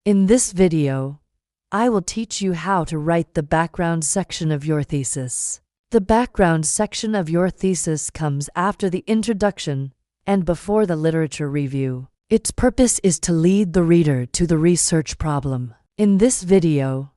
In this video, I will teach you how to write the background section of your thesis. The background section of your thesis comes after the introduction and before the literature review. Its purpose is to lead the reader to the research problem. In this video,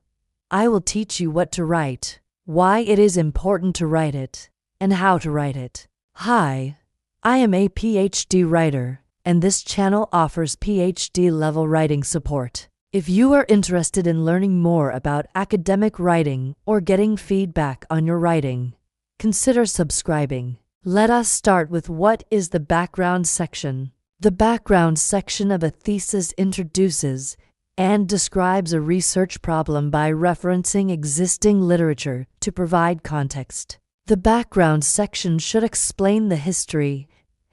I will teach you what to write, why it is important to write it, and how to write it. Hi, I am a PhD writer, and this channel offers PhD-level writing support. If you are interested in learning more about academic writing or getting feedback on your writing, consider subscribing. Let us start with what is the background section. The background section of a thesis introduces and describes a research problem by referencing existing literature to provide context. The background section should explain the history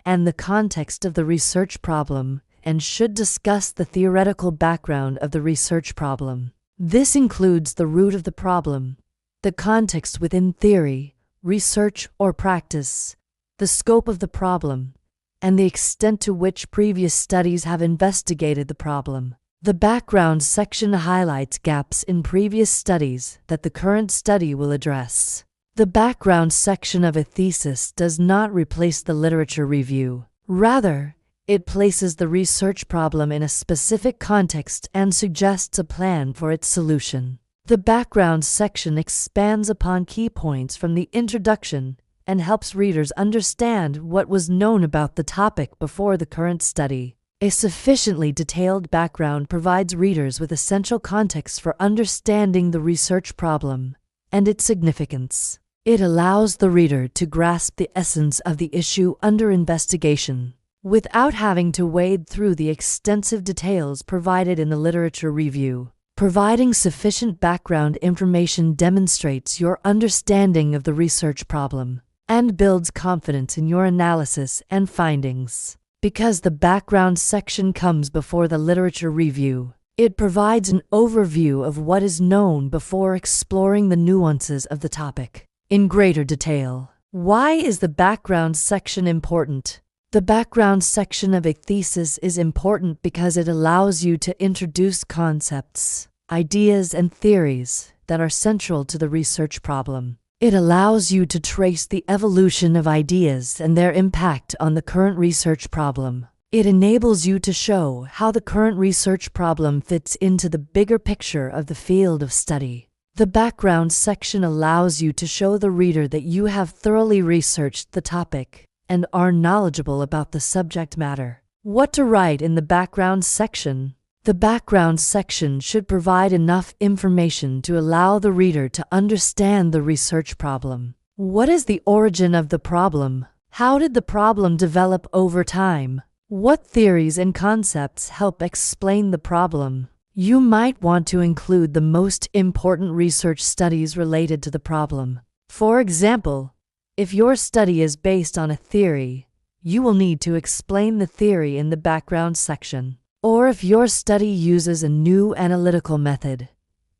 and the context of the research problem and should discuss the theoretical background of the research problem. This includes the root of the problem, the context within theory, research, or practice, the scope of the problem, and the extent to which previous studies have investigated the problem. The background section highlights gaps in previous studies that the current study will address. The background section of a thesis does not replace the literature review. Rather, it places the research problem in a specific context and suggests a plan for its solution. The background section expands upon key points from the introduction and helps readers understand what was known about the topic before the current study. A sufficiently detailed background provides readers with essential context for understanding the research problem and its significance. It allows the reader to grasp the essence of the issue under investigation, without having to wade through the extensive details provided in the literature review. Providing sufficient background information demonstrates your understanding of the research problem and builds confidence in your analysis and findings. Because the background section comes before the literature review, it provides an overview of what is known before exploring the nuances of the topic in greater detail. Why is the background section important? The background section of a thesis is important because it allows you to introduce concepts, ideas, and theories that are central to the research problem. It allows you to trace the evolution of ideas and their impact on the current research problem. It enables you to show how the current research problem fits into the bigger picture of the field of study. The background section allows you to show the reader that you have thoroughly researched the topic and are knowledgeable about the subject matter. What to write in the background section? The background section should provide enough information to allow the reader to understand the research problem. What is the origin of the problem? How did the problem develop over time? What theories and concepts help explain the problem? You might want to include the most important research studies related to the problem. For example, if your study is based on a theory, you will need to explain the theory in the background section. Or if your study uses a new analytical method,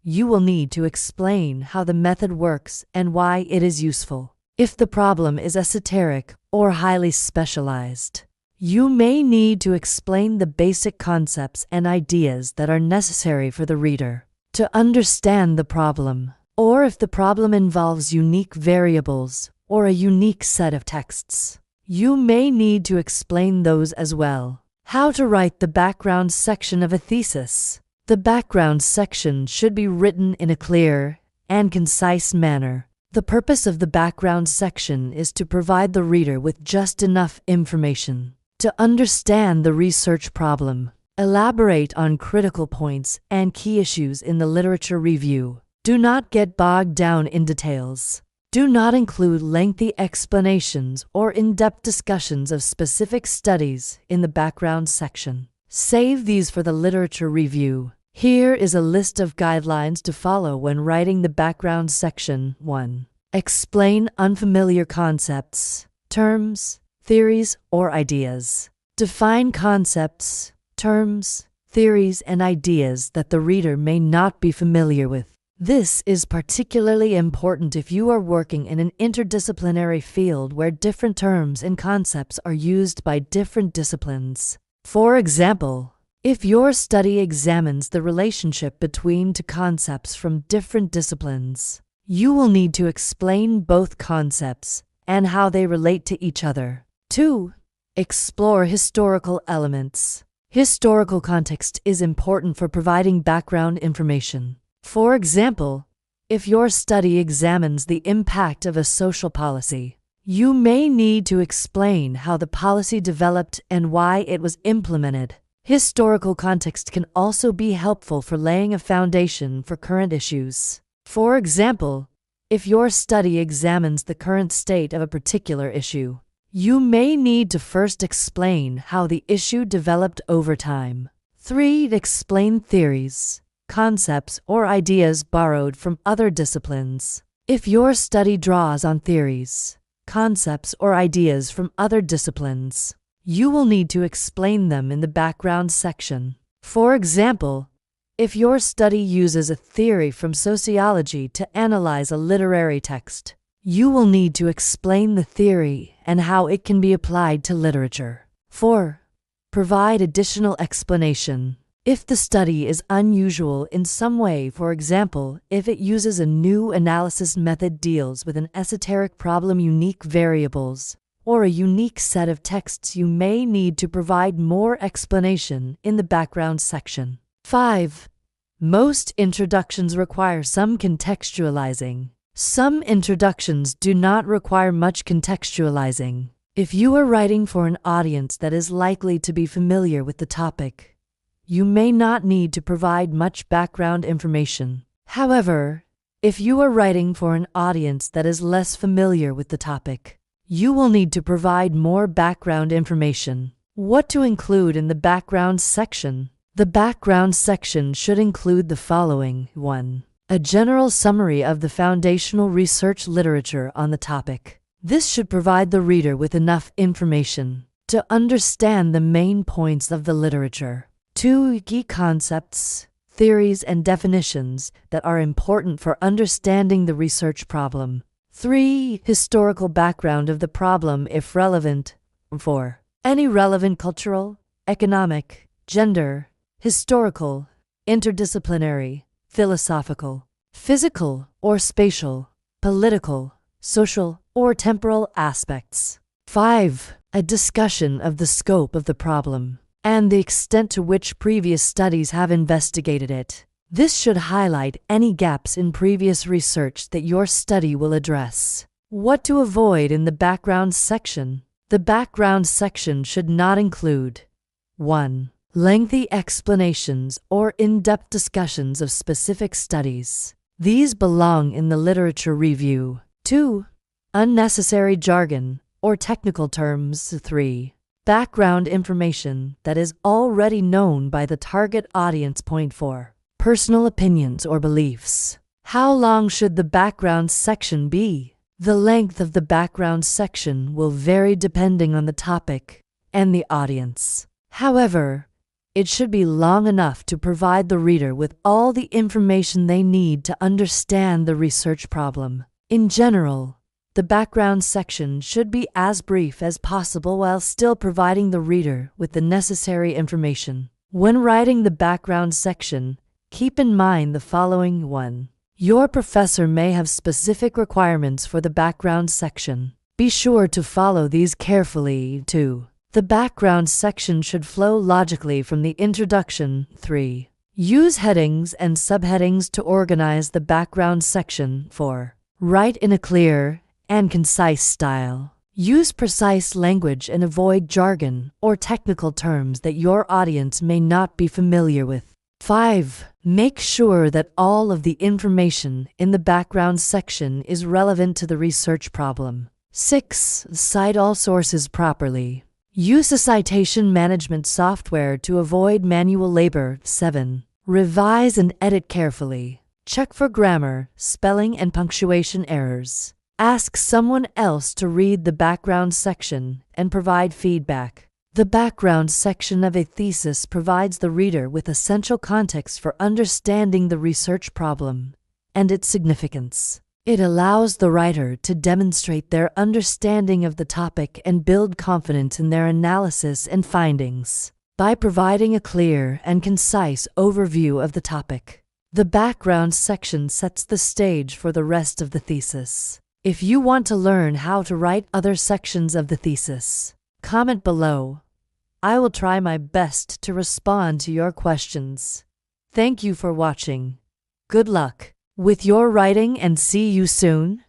you will need to explain how the method works and why it is useful. If the problem is esoteric or highly specialized, you may need to explain the basic concepts and ideas that are necessary for the reader to understand the problem. Or if the problem involves unique variables or a unique set of texts, you may need to explain those as well. How to write the background section of a thesis. The background section should be written in a clear and concise manner. The purpose of the background section is to provide the reader with just enough information to understand the research problem. Elaborate on critical points and key issues in the literature review. Do not get bogged down in details. Do not include lengthy explanations or in-depth discussions of specific studies in the background section. Save these for the literature review. Here is a list of guidelines to follow when writing the background section. 1. Explain unfamiliar concepts, terms, theories, or ideas. Define concepts, terms, theories, and ideas that the reader may not be familiar with. This is particularly important if you are working in an interdisciplinary field where different terms and concepts are used by different disciplines. For example, If your study examines the relationship between two concepts from different disciplines, you will need to explain both concepts and how they relate to each other. 2. Explore historical elements. Historical context is important for providing background information. For example, if your study examines the impact of a social policy, you may need to explain how the policy developed and why it was implemented. Historical context can also be helpful for laying a foundation for current issues. For example, if your study examines the current state of a particular issue, you may need to first explain how the issue developed over time. 3. Explain theories, concepts, or ideas borrowed from other disciplines. If your study draws on theories, concepts, or ideas from other disciplines, you will need to explain them in the background section. For example, if your study uses a theory from sociology to analyze a literary text, you will need to explain the theory and how it can be applied to literature. 4. Provide additional explanation. If the study is unusual in some way, for example, if it uses a new analysis method, deals with an esoteric problem, unique variables, or a unique set of texts, you may need to provide more explanation in the background section. 5. Most introductions require some contextualizing. Some introductions do not require much contextualizing. If you are writing for an audience that is likely to be familiar with the topic, you may not need to provide much background information. However, if you are writing for an audience that is less familiar with the topic, you will need to provide more background information. What to include in the background section? The background section should include the following. 1. A general summary of the foundational research literature on the topic. This should provide the reader with enough information to understand the main points of the literature. 2. Key concepts, theories, and definitions that are important for understanding the research problem. 3. Historical background of the problem if relevant. 4. Any relevant cultural, economic, gender, historical, interdisciplinary, philosophical, physical or spatial, political, social, or temporal aspects. 5. A discussion of the scope of the problem and the extent to which previous studies have investigated it. This should highlight any gaps in previous research that your study will address. What to avoid in the background section? The background section should not include 1. Lengthy explanations or in-depth discussions of specific studies. These belong in the literature review. 2. Unnecessary jargon or technical terms. 3. Background information that is already known by the target audience. 4. Personal opinions or beliefs. How long should the background section be? The length of the background section will vary depending on the topic and the audience. However, it should be long enough to provide the reader with all the information they need to understand the research problem. In general, the background section should be as brief as possible while still providing the reader with the necessary information. When writing the background section, keep in mind the following. 1. Your professor may have specific requirements for the background section. Be sure to follow these carefully. 2. The background section should flow logically from the introduction. 3. Use headings and subheadings to organize the background section. 4. Write in a clear and concise style. Use precise language and avoid jargon or technical terms that your audience may not be familiar with. 5. Make sure that all of the information in the background section is relevant to the research problem. 6. Cite all sources properly. Use a citation management software to avoid manual labor. 7. Revise and edit carefully. Check for grammar, spelling, and punctuation errors. Ask someone else to read the background section and provide feedback. The background section of a thesis provides the reader with essential context for understanding the research problem and its significance. It allows the writer to demonstrate their understanding of the topic and build confidence in their analysis and findings. by providing a clear and concise overview of the topic. The background section sets the stage for the rest of the thesis. If you want to learn how to write other sections of the thesis, comment below. I will try my best to respond to your questions. Thank you for watching. Good luck with your writing and see you soon.